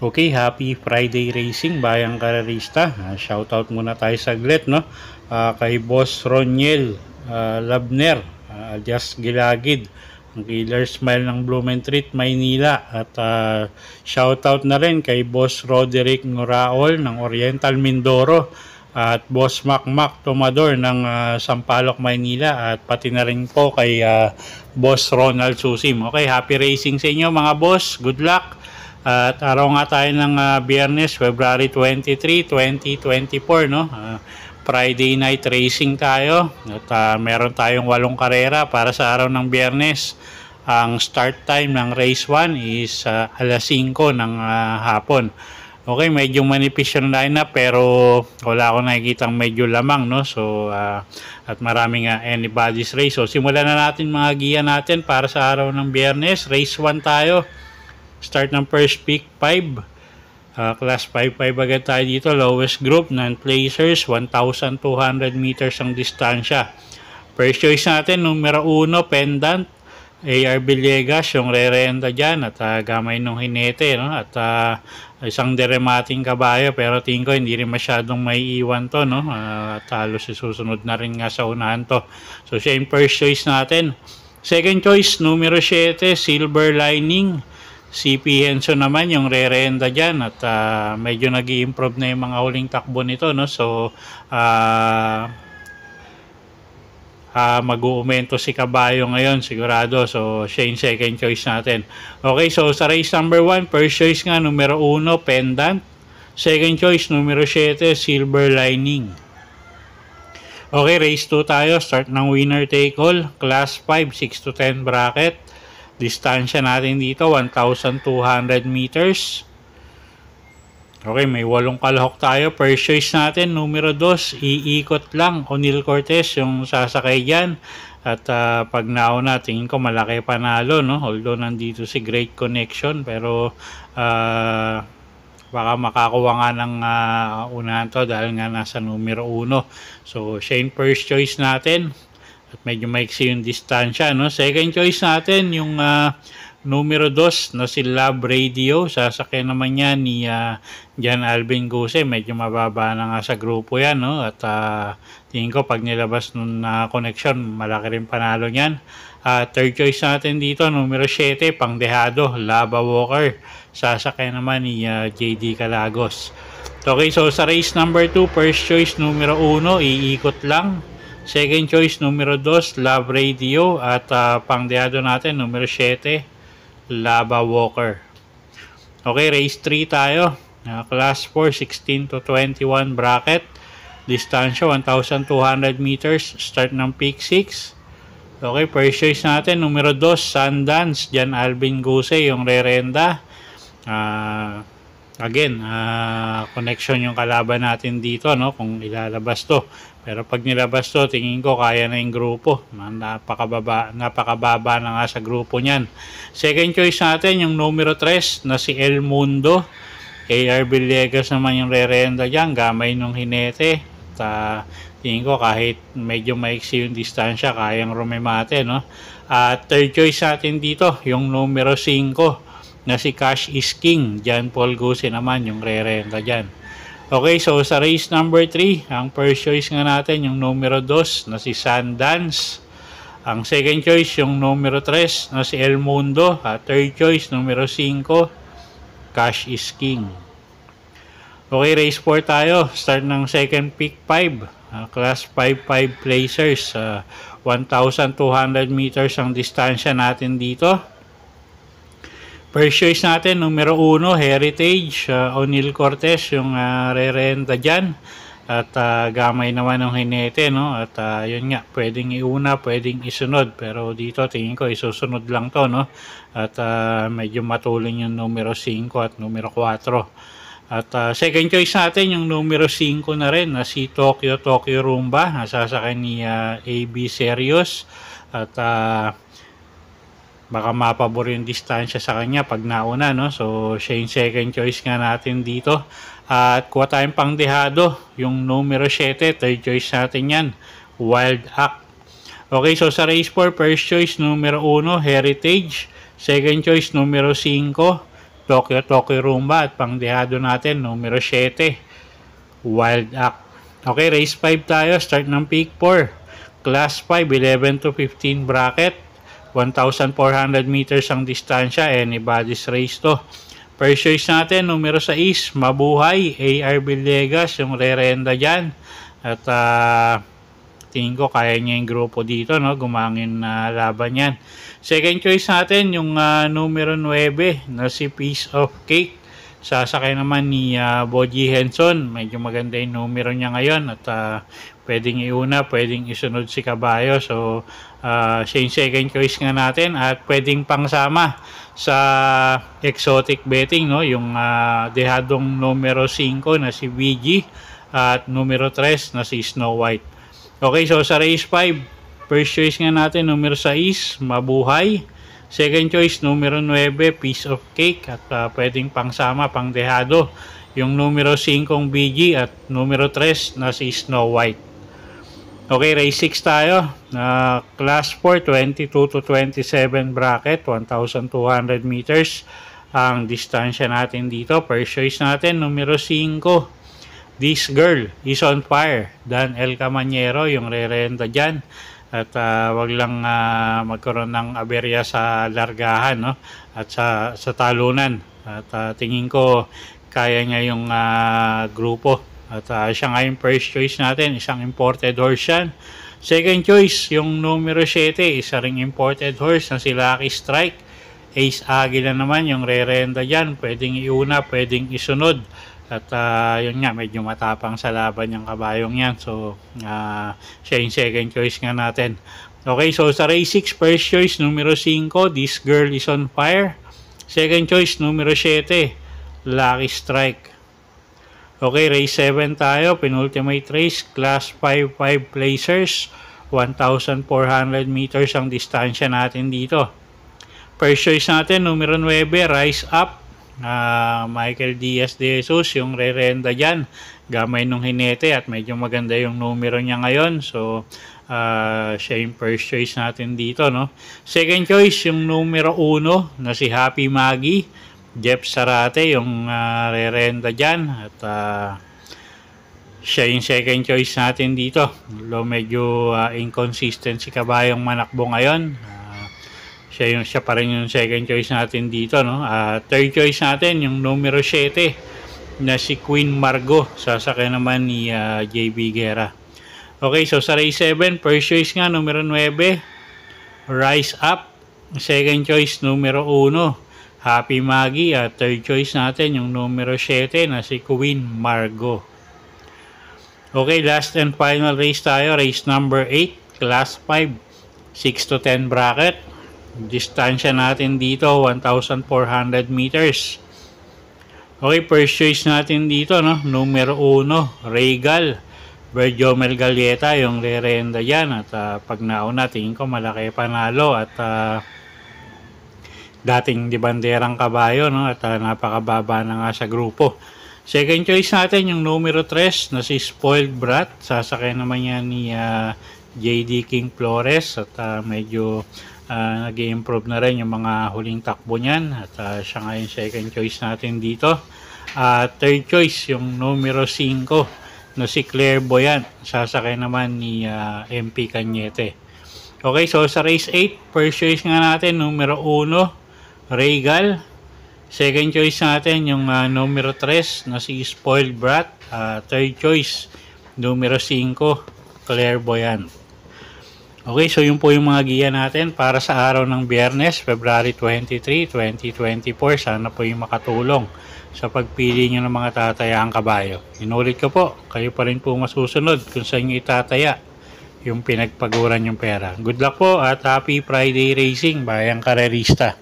Okay, happy Friday racing, bayang karerista. Shoutout muna tayo saglit, no? Kay Boss Roniel Labner, alias Gilagid, ang Killer Smile ng Blumentritt, Maynila. At shoutout na rin kay Boss Roderick Noraol ng Oriental Mindoro, at Boss Macmac Tomador ng Sampaloc, Maynila, at pati na rin po kay Boss Ronald Susim. Okay, happy racing sa inyo mga boss. Good luck. At araw nga tayo ng Biyernes, February 23, 2024, no? Friday night racing tayo. At meron tayong 8 karera para sa araw ng Biyernes. Ang start time ng race 1 is alas 5 ng hapon. Okay, medyo manipis yung lineup pero wala akong nakikitang medyo lamang, no? So, at maraming anybody's race. So, simulan na natin mga giya natin para sa araw ng Biyernes. Race 1 tayo. Start ng first pick 5. Class 5 agad tayo dito. Lowest group, non-placers, 1,200 meters ang distansya. First choice natin, numero 1, Pendant. AR Villegas, yung re-renta dyan. At gamay nung hinete, no? At isang deremating kabayo. Pero tingin ko hindi rin masyadong may iwan to, no? At halos susunod na rin nga sa unahan to. So siya yung first choice natin. Second choice, numero 7, Silver Lining. CP Henson naman yung re-renta dyan, at medyo nag-i-improve na yung mga huling takbo nito, no? So mag-uumento si kabayo ngayon sigurado. So siya yung second choice natin. Okay, so sa race number 1, first choice nga numero 1, Pendant. Second choice numero 7, Silver Lining. Okay, race 2 tayo. Start ng winner take all, class 5, 6 to 10 bracket. Distansya natin dito, 1,200 meters. Okay, may 8 kalahok tayo. First choice natin, numero 2, iikot lang. O'Neil Cortez yung sasakay dyan. At pag nauna, tingin ko malaki panalo, no? Although nandito si Great Connection. Pero baka makakuha nga ng unahan to dahil nga nasa numero 1. So, siya yung first choice natin. At medyo maiksi yung distansya, no? Second choice natin, yung numero 2 na si Love Radio. Sasakyan naman yan ni Jan Alvin Guse. Medyo mababa na nga sa grupo yan, no? At tingin ko pag nilabas nung connection, malaki rin panalo niyan. Third choice natin dito, numero 7, Pangdehado, Lava Walker. Sasakyan naman ni JD Calagos. Okay, so sa race number 2, first choice numero 1, iikot lang. Second choice, numero 2, Love Radio. At pangdeado natin, numero 7, Lava Walker. Okay, race 3 tayo. Class 4, 16 to 21 bracket. Distansya, 1,200 meters. Start ng pick 6. Okay, first choice natin, numero 2, Sundance. Jan Alvin Guse, yung re-renta. Again, connection yung kalaban natin dito, no? Kung ilalabas to. Pero pag nilabas to, tingin ko kaya na yung grupo. Napakababa na nga sa grupo niyan. Second choice natin, yung numero 3 na si El Mundo. AR Villegas naman yung re-renta dyan. Gamay nung hinete. Tingin ko kahit medyo maiksi yung distansya, kayang rumemate, no? At third choice natin dito, yung numero 5 na si Cash is King. Jan Paul Guse naman yung re-renta dyan. Okay, so sa race number 3, ang first choice nga natin yung numero 2 na si Sundance. Ang second choice yung numero 3 na si El Mundo. At third choice numero 5, Cash is King. Okay, race 4 tayo. Start ng second pick 5. Class 5 placers. 1,200 meters ang distansya natin dito. First choice natin, numero 1, Heritage, O'Neil Cortez, yung re-renta dyan. At gamay naman ng hinete, no? At yun nga, pwedeng iuna, pwedeng isunod. Pero dito, tingin ko, isusunod lang to, no? At medyo matulin yung numero 5 at numero 4. At second choice natin, yung numero 5 na rin, na si Tokyo Rumba. Nasasakay ni AB Serious. At baka mapabor yung distansya sa kanya pag nauna, no? So siya yung second choice nga natin dito. At kuha tayong pangdehado, yung numero 7, third choice natin yan, Wild Act. Okay, so sa race 4, first choice numero 1, Heritage. Second choice numero 5, Tokyo Rumba. At pangdehado natin numero 7, Wild Act. Okay, race 5 tayo, start ng pick 4. Class 5, 11 to 15 bracket. 1,400 meters ang distansya, anybody's race to. First choice natin, numero 6, Mabuhay, AR Villegas, yung re-renda dyan. At tingin ko kaya niya yung grupo dito, no? Gumangin na laban yan. Second choice natin, yung numero 9, na si Piece of Cake. Sasakay naman ni Boji Henson. Medyo maganda yung numero niya ngayon at pwedeng iuna, pwedeng isunod si Kabayo. So siya yung second choice nga natin at pwedeng pangsama sa exotic betting, no? Yung dehadong numero 5 na si VG at numero 3 na si Snow White. Okay, so sa race 5, first choice nga natin numero 6, Mabuhay. Second choice, numero 9, Piece of Cake. At pwedeng pangsama, pangdehado, yung numero 5 BG at numero 3 na si Snow White. Okay, race 6 tayo. Class 4, 22 to 27 bracket, 1,200 meters ang distansya natin dito. First choice natin, numero 5, This Girl is on Fire. Dan El Camanyero, yung re-renta dyan. At wag lang magkaroon ng aberya sa largahan, no? At sa talunan. At tingin ko kaya niya yung grupo. At siya nga yung first choice natin, isang imported horse yan. Second choice, yung numero 7, isa ring imported horse na si Lucky Strike. Ace Aguila naman yung re-renda dyan. Pwedeng iuna, pwedeng isunod. At yun nga, medyo matapang sa laban yung kabayong yan. So, siya yung second choice nga natin. Okay, so sa race 6, first choice, numero 5, This Girl is on Fire. Second choice, numero 7, Lucky Strike. Okay, race 7 tayo, penultimate race, class 5 placers, 1,400 meters ang distansya natin dito. First choice natin, numero 9, Rise Up. Michael Diaz de Jesus yung re-renda dyan, gamay nung hinete at medyo maganda yung numero niya ngayon. So siya yung first choice natin dito, no? Second choice yung numero 1 na si Happy Maggie, Jeff Sarate yung re-renda dyan. At siya yung second choice natin dito. Medyo inconsistent si Kabayong manakbo ngayon. Siya pa rin yung second choice natin dito, no? Third choice natin yung numero 7 na si Queen Margot, sasakay naman ni JB Guerra. Okay, so sa race 7, first choice nga numero 9, Rise Up. Second choice numero 1, Happy Maggie. At third choice natin yung numero 7 na si Queen Margot. Okay, last and final race tayo, race number 8, class 5, 6 to 10 bracket. Distansya natin dito 1,400 meters. Okay, first choice natin dito, no? Numero 1, Regal, Virgil Melgalieta yung re-renda yan. At pag nauna, tingin ko malaki panalo. At dating di banderang kabayo, no? At napakababa na nga sa grupo. Second choice natin yung numero 3 na si Spoiled Brat. Sasakay naman yan ni JD King Flores. At medyo nag-i-improve na rin yung mga huling takbo niyan. At siya nga yung second choice natin dito. Third choice yung numero 5 na si Clairvoyant. Sasakay naman ni MP Cañete. Okay, so sa race 8, first choice nga natin numero 1, Regal. Second choice natin yung numero 3 na si Spoiled Brat. Third choice numero 5, Clairvoyant. Okay, so yun po yung mga giya natin para sa araw ng Biyernes, February 23, 2024. Sana po yung makatulong sa pagpili nyo ng mga tatayaang kabayo. Inulit ko po, kayo pa rin po masusunod kung saan nyo itataya yung pinagpaguran yung pera. Good luck po at happy Friday racing, bayang karerista.